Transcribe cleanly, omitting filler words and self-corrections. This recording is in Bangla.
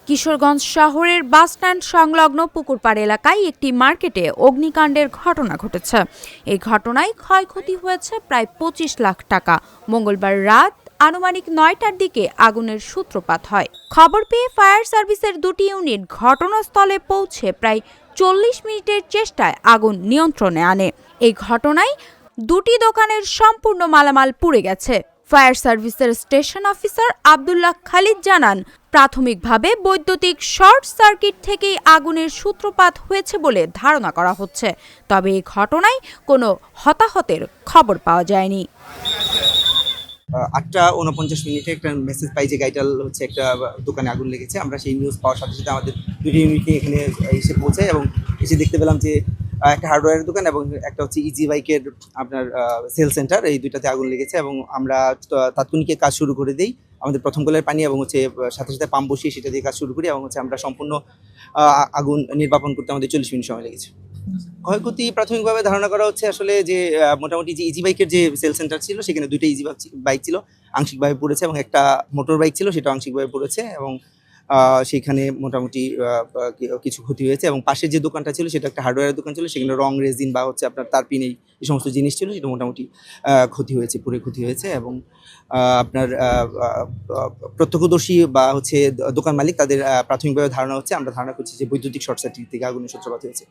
কিশোরগঞ্জ শহরের বাসস্ট্যান্ড সংলগ্ন পুকুরপাড় এলাকায় একটি মার্কেটে অগ্নিকাণ্ডের ঘটনা ঘটেছে। এই ঘটনায় ক্ষয়ক্ষতি হয়েছে প্রায় ২৫ লাখ টাকা। মঙ্গলবার রাত আনুমানিক ৯টার দিকে আগুনের সূত্রপাত হয়। খবর পেয়ে ফায়ার সার্ভিসের দুটি ইউনিট ঘটনাস্থলে পৌঁছে প্রায় ৪০ মিনিটের চেষ্টায় আগুন নিয়ন্ত্রণে আনে। এই ঘটনায় দুটি দোকানের সম্পূর্ণ মালামাল পুড়ে গেছে। ফায়ার সার্ভিসের স্টেশন অফিসার আব্দুল্লাহ খালিদ জানান, প্রাথমিকভাবে বৈদ্যুতিক শর্ট সার্কিট থেকেই আগুনের সূত্রপাত হয়েছে বলে ধারণা করা হচ্ছে। তবে এই ঘটনায় কোনো হতাহতের খবর পাওয়া যায়নি। ৮টা ৪৯ মিনিটে একটা মেসেজ পাই যে গাইটাল হচ্ছে একটা দোকানে আগুন লেগেছে। আমরা সেই নিউজ পাওয়ার সাথে সাথে আমাদের দুটি ইউনিটে এখানে এসে পৌঁছাই এবং এসে দেখতে পেলাম যে একটা হার্ডওয়্যারের দোকান এবং একটা হচ্ছে ইজি বাইকের আপনার সেল সেন্টার, এই দুইটাতে আগুন লেগেছে এবং আমরা তাৎক্ষণিক কাজ শুরু করে দিই। আমাদের প্রথম কলের পানি এবং হচ্ছে সাথে সাথে পাম্প বসিয়ে সেটা দিয়ে কাজ শুরু করি এবং হচ্ছে আমরা সম্পূর্ণ আগুন নির্বাপন করতে আমাদের ৪০ মিনিট সময় লেগেছে। ক্ষয়ক্ষতি প্রাথমিকভাবে ধারণা করা হচ্ছে আসলে যে মোটামুটি যে ইজি বাইকের যে সেল সেন্টার ছিল সেখানে দুইটা ইজি বাইক ছিল, আংশিকভাবে পড়েছে এবং একটা মোটর বাইক ছিল সেটা আংশিকভাবে পড়েছে এবং সেখানে মোটামুটি কিছু ক্ষতি হয়েছে এবং পাশের যে দোকানটা ছিল সেটা একটা হার্ডওয়্যারের দোকান ছিল, সেখানে রং রেজিন বা হচ্ছে আপনার তারপিন এই সমস্ত জিনিস ছিল, সেটা মোটামুটি ক্ষতি হয়েছে, পুরো ক্ষতি হয়েছে এবং আপনার প্রত্যক্ষদর্শী বা হচ্ছে দোকান মালিক তাদের প্রাথমিকভাবে ধারণা হচ্ছে, আমরা ধারণা করছি যে বৈদ্যুতিক শর্ট সার্কিট থেকে আগুনের সূত্রপাত হয়েছে।